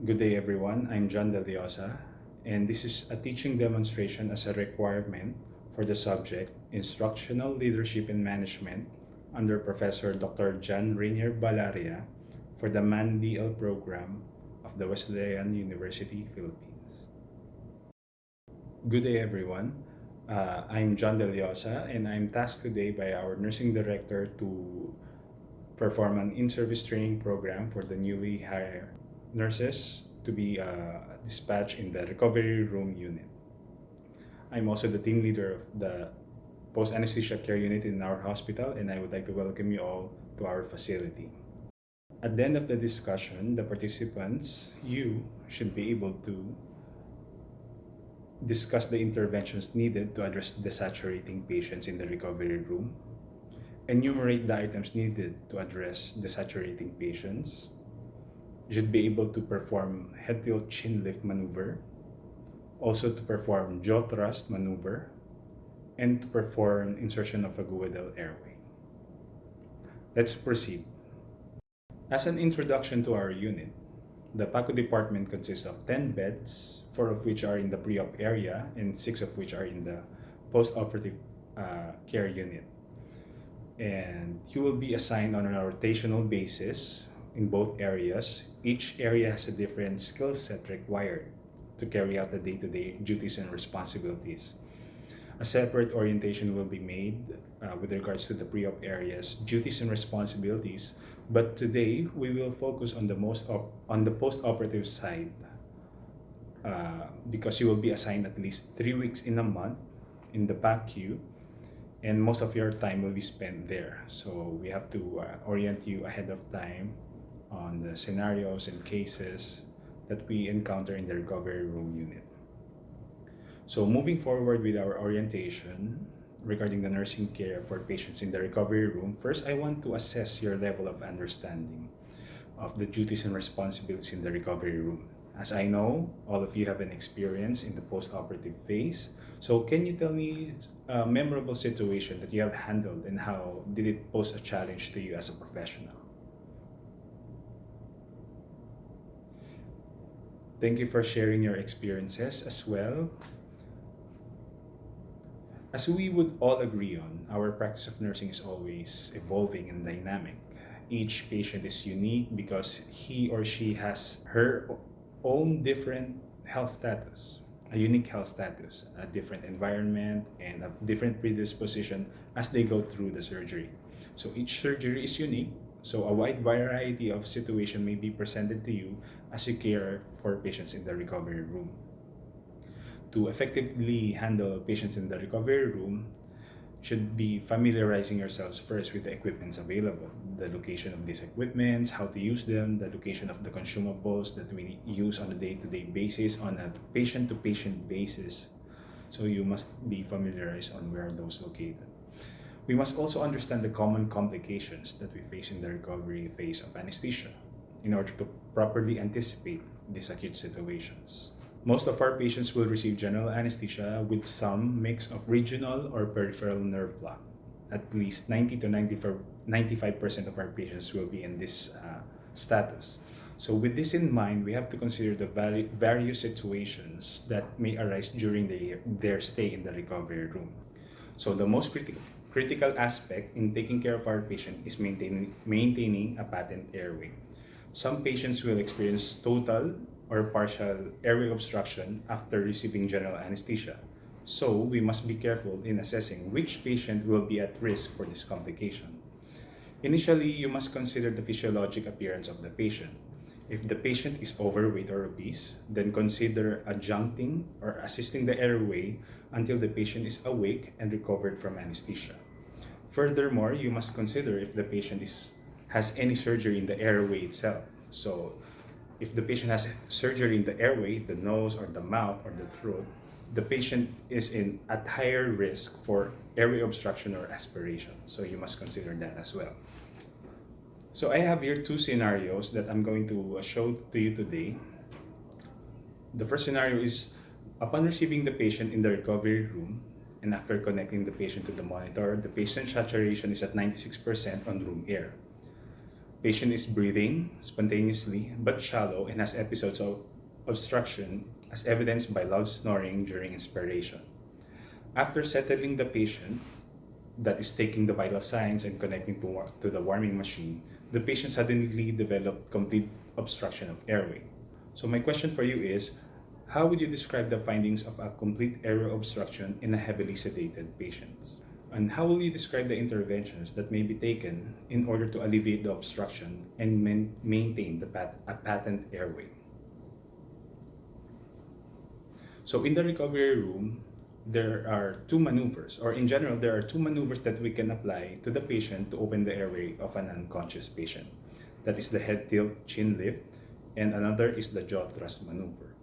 Good day everyone, I'm John Del Diosa, and this is a teaching demonstration as a requirement for the subject Instructional Leadership and Management under Professor Dr. John Rainier Balaria for the MAN-DL program of the Wesleyan University, Philippines. Good day everyone, I'm John Del Diosa, and I'm tasked today by our nursing director to perform an in-service training program for the newly hired nurses to be dispatched in the recovery room unit. I'm also the team leader of the post-anesthesia care unit in our hospital, and I would like to welcome you all to our facility. At the end of the discussion, the participants, you should be able to discuss the interventions needed to address desaturating patients in the recovery room, enumerate the items needed to address desaturating patients. You should be able to perform head tilt chin lift maneuver, also to perform jaw thrust maneuver, and to perform insertion of a Guadel airway. Let's proceed. As an introduction to our unit, the PACU department consists of 10 beds, 4 of which are in the pre-op area and 6 of which are in the post-operative care unit. And you will be assigned on a rotational basis in both areas. Each area has a different skill set required to carry out the day-to-day duties and responsibilities. A separate orientation will be made with regards to the pre-op areas, duties and responsibilities, but today we will focus on the post-operative side because you will be assigned at least 3 weeks in a month in the PACU, and most of your time will be spent there. So we have to orient you ahead of time on the scenarios and cases that we encounter in the recovery room unit. So moving forward with our orientation regarding the nursing care for patients in the recovery room, first I want to assess your level of understanding of the duties and responsibilities in the recovery room. As I know, all of you have an experience in the post-operative phase. So can you tell me a memorable situation that you have handled and how did it pose a challenge to you as a professional? Thank you for sharing your experiences as well. As we would all agree on, our practice of nursing is always evolving and dynamic. Each patient is unique because he or she has her own different health status, a unique health status, a different environment, and a different predisposition as they go through the surgery. So each surgery is unique. So a wide variety of situation may be presented to you as you care for patients in the recovery room. To effectively handle patients in the recovery room, should be familiarizing yourselves first with the equipments available, the location of these equipments, how to use them, the location of the consumables that we use on a day-to-day basis, on a patient-to-patient basis. So you must be familiarized on where those located. We must also understand the common complications that we face in the recovery phase of anesthesia in order to properly anticipate these acute situations. Most of our patients will receive general anesthesia with some mix of regional or peripheral nerve block. At least 90 to 95% of our patients will be in this status. So with this in mind, we have to consider the various situations that may arise during their stay in the recovery room. So the most critical aspect in taking care of our patient is maintaining a patent airway. Some patients will experience total or partial airway obstruction after receiving general anesthesia. So we must be careful in assessing which patient will be at risk for this complication. Initially, you must consider the physiologic appearance of the patient. If the patient is overweight or obese, then consider adjuncting or assisting the airway until the patient is awake and recovered from anesthesia. Furthermore, you must consider if the patient has any surgery in the airway itself. So if the patient has surgery in the airway, the nose or the mouth or the throat, the patient is at higher risk for airway obstruction or aspiration. So you must consider that as well. So I have here 2 scenarios that I'm going to show to you today. The first scenario is upon receiving the patient in the recovery room and after connecting the patient to the monitor, the patient saturation is at 96% on room air. Patient is breathing spontaneously but shallow and has episodes of obstruction as evidenced by loud snoring during inspiration. After settling the patient, that is taking the vital signs and connecting to the warming machine, the patient suddenly developed complete obstruction of airway. So my question for you is, how would you describe the findings of a complete airway obstruction in a heavily sedated patient? And how will you describe the interventions that may be taken in order to alleviate the obstruction and maintain a patent airway? So in the recovery room, there are two maneuvers, or in general, there are two maneuvers that we can apply to the patient to open the airway of an unconscious patient. That is the head tilt chin lift, and another is the jaw thrust maneuver.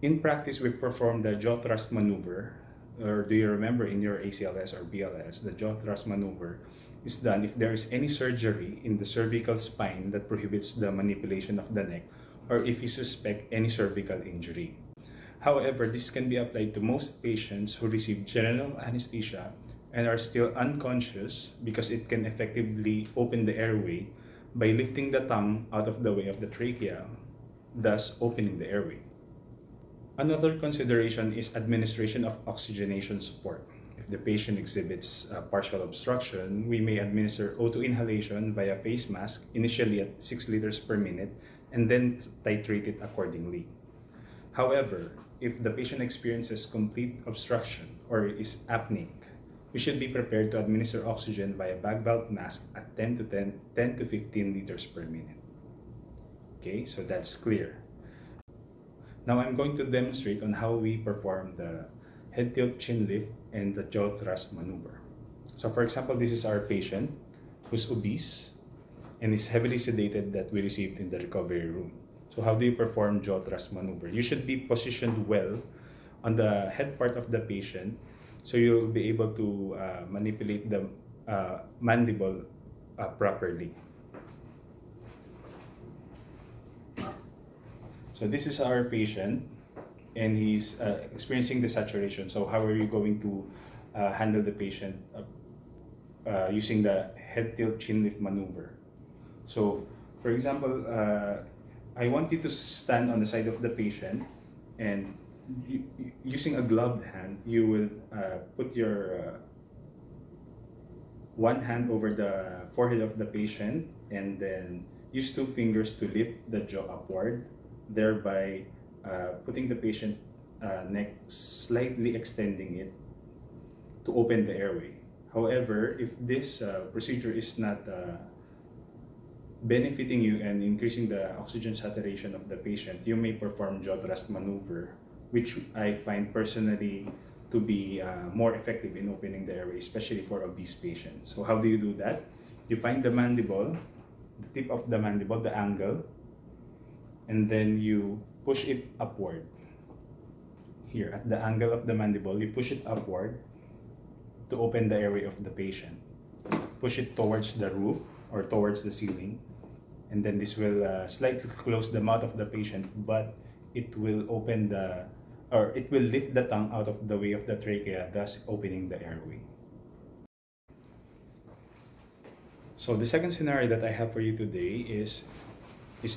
In practice, we perform the jaw thrust maneuver, or do you remember in your ACLS or BLS, the jaw thrust maneuver is done if there is any surgery in the cervical spine that prohibits the manipulation of the neck, or if you suspect any cervical injury. However, this can be applied to most patients who receive general anesthesia and are still unconscious because it can effectively open the airway by lifting the tongue out of the way of the trachea, thus opening the airway. Another consideration is administration of oxygenation support. If the patient exhibits partial obstruction, we may administer O2 inhalation via face mask, initially at 6 liters per minute, and then titrate it accordingly. However, if the patient experiences complete obstruction or is apneic, we should be prepared to administer oxygen via bag valve mask at 10 to 15 liters per minute. Okay, so that's clear. Now I'm going to demonstrate on how we perform the head tilt chin lift and the jaw thrust maneuver. So for example, this is our patient who's obese and is heavily sedated that we received in the recovery room. So how do you perform jaw thrust maneuver? You should be positioned well on the head part of the patient so you'll be able to manipulate the mandible properly. So this is our patient and he's experiencing desaturation. So how are you going to handle the patient using the head tilt chin lift maneuver? So for example, I want you to stand on the side of the patient, and using a gloved hand, you will put your one hand over the forehead of the patient and then use two fingers to lift the jaw upward, thereby putting the patient neck, slightly extending it to open the airway. However, if this procedure is not benefiting you and increasing the oxygen saturation of the patient, you may perform jaw thrust maneuver, which I find personally to be more effective in opening the airway, especially for obese patients. So how do you do that? You find the mandible, the tip of the mandible, the angle, and then you push it upward. Here at the angle of the mandible, you push it upward to open the airway of the patient. Push it towards the roof or towards the ceiling, and then this will slightly close the mouth of the patient, but it will open it will lift the tongue out of the way of the trachea, thus opening the airway. So the second scenario that I have for you today is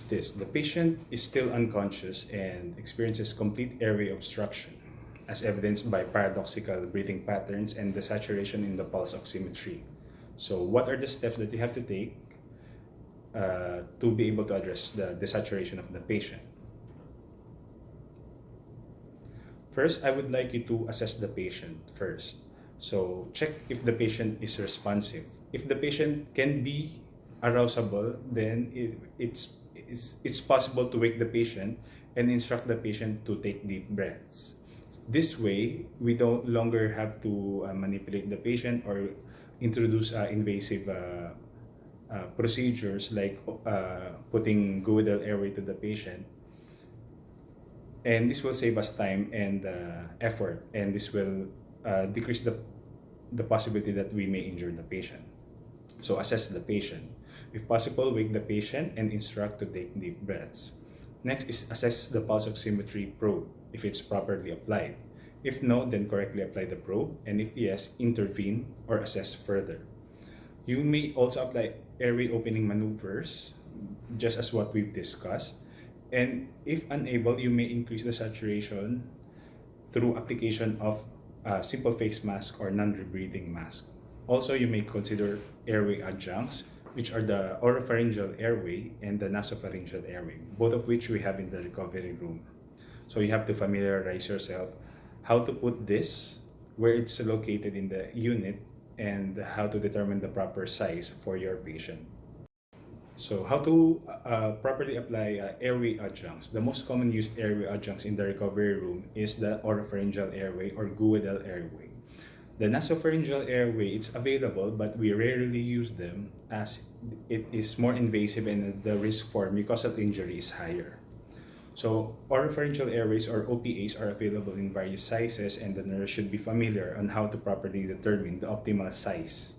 this. The patient is still unconscious and experiences complete airway obstruction, as evidenced by paradoxical breathing patterns and desaturation in the pulse oximetry. So what are the steps that you have to take to be able to address the desaturation of the patient? First, I would like you to assess the patient first. So check if the patient is responsive. If the patient can be arousable, then it's possible to wake the patient and instruct the patient to take deep breaths. This way, we don't longer have to manipulate the patient or introduce invasive procedures like putting Goodell airway to the patient. And this will save us time and effort, and this will decrease the possibility that we may injure the patient. So assess the patient. If possible, wake the patient and instruct to take deep breaths. Next is assess the pulse oximetry probe if it's properly applied. If no, then correctly apply the probe, and if yes, intervene or assess further. You may also apply airway opening maneuvers, just as what we've discussed. And if unable, you may increase the saturation through application of a simple face mask or non-rebreathing mask. Also, you may consider airway adjuncts, which are the oropharyngeal airway and the nasopharyngeal airway, both of which we have in the recovery room. So you have to familiarize yourself how to put this, where it's located in the unit, and how to determine the proper size for your patient. So how to properly apply airway adjuncts. The most common used airway adjuncts in the recovery room is the oropharyngeal airway or Guedel airway. The nasopharyngeal airway, it's available, but we rarely use them as it is more invasive and the risk for mucosal injury is higher. So oropharyngeal airways or OPAs are available in various sizes, and the nurse should be familiar on how to properly determine the optimal size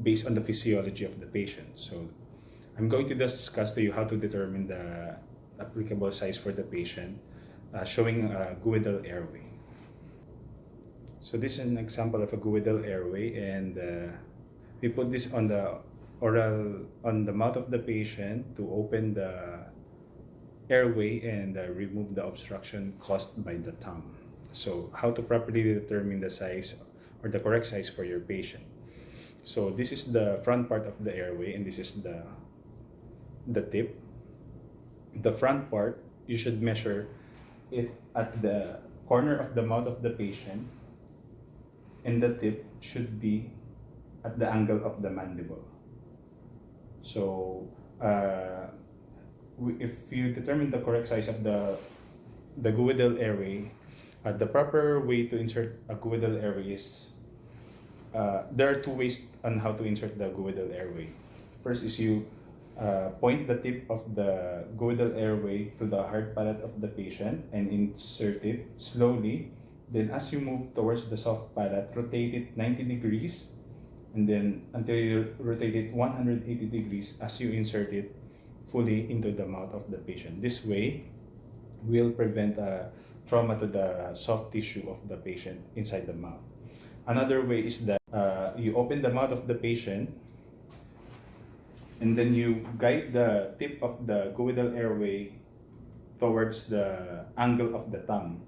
based on the physiology of the patient. So I'm going to discuss to you how to determine the applicable size for the patient, showing a Guedel airway. So this is an example of a Guedel airway, and we put this on the mouth of the patient to open the airway and remove the obstruction caused by the tongue. So how to properly determine the size or the correct size for your patient. So this is the front part of the airway, and this is the tip. The front part, you should measure it at the corner of the mouth of the patient, and the tip should be at the angle of the mandible. So if you determine the correct size of the Guedel airway, the proper way to insert a Guedel airway is, there are two ways on how to insert the Guedel airway. First is you point the tip of the Guedel airway to the hard palate of the patient and insert it slowly. Then as you move towards the soft palate, rotate it 90 degrees, and then until you rotate it 180 degrees as you insert it fully into the mouth of the patient. This way will prevent trauma to the soft tissue of the patient inside the mouth. Another way is that you open the mouth of the patient, and then you guide the tip of the Guedel airway towards the angle of the tongue,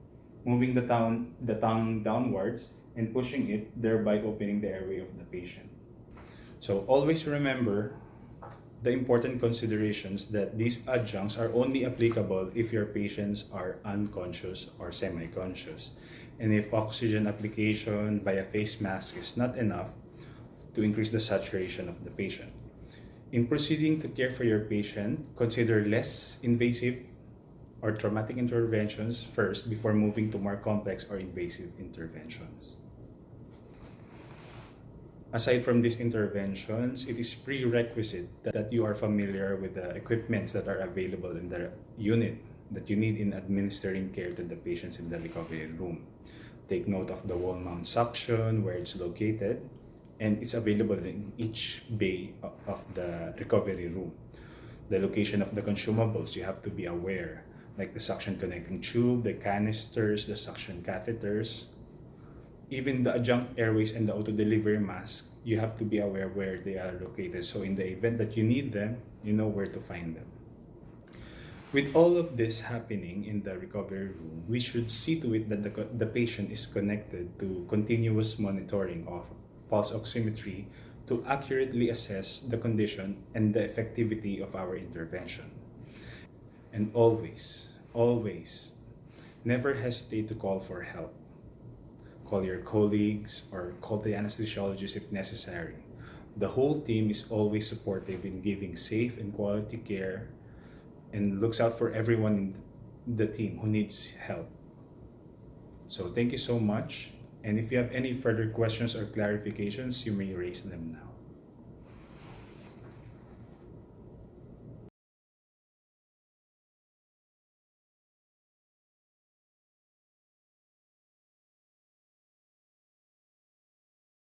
moving the tongue downwards and pushing it, thereby opening the airway of the patient. So always remember the important considerations that these adjuncts are only applicable if your patients are unconscious or semi-conscious, and if oxygen application via face mask is not enough to increase the saturation of the patient. In proceeding to care for your patient, consider less invasive or traumatic interventions first before moving to more complex or invasive interventions. Aside from these interventions, it is prerequisite that you are familiar with the equipments that are available in the unit that you need in administering care to the patients in the recovery room. Take note of the wall mount suction, where it's located, and it's available in each bay of the recovery room. The location of the consumables, you have to be aware, like the suction connecting tube, the canisters, the suction catheters, even the adjunct airways and the auto-delivery mask. You have to be aware where they are located, so in the event that you need them, you know where to find them. With all of this happening in the recovery room, we should see to it that the patient is connected to continuous monitoring of pulse oximetry to accurately assess the condition and the effectivity of our intervention. And always, never hesitate to call for help. Call your colleagues or call the anesthesiologist if necessary. The whole team is always supportive in giving safe and quality care and looks out for everyone in the team who needs help. So thank you so much. And if you have any further questions or clarifications, you may raise them now.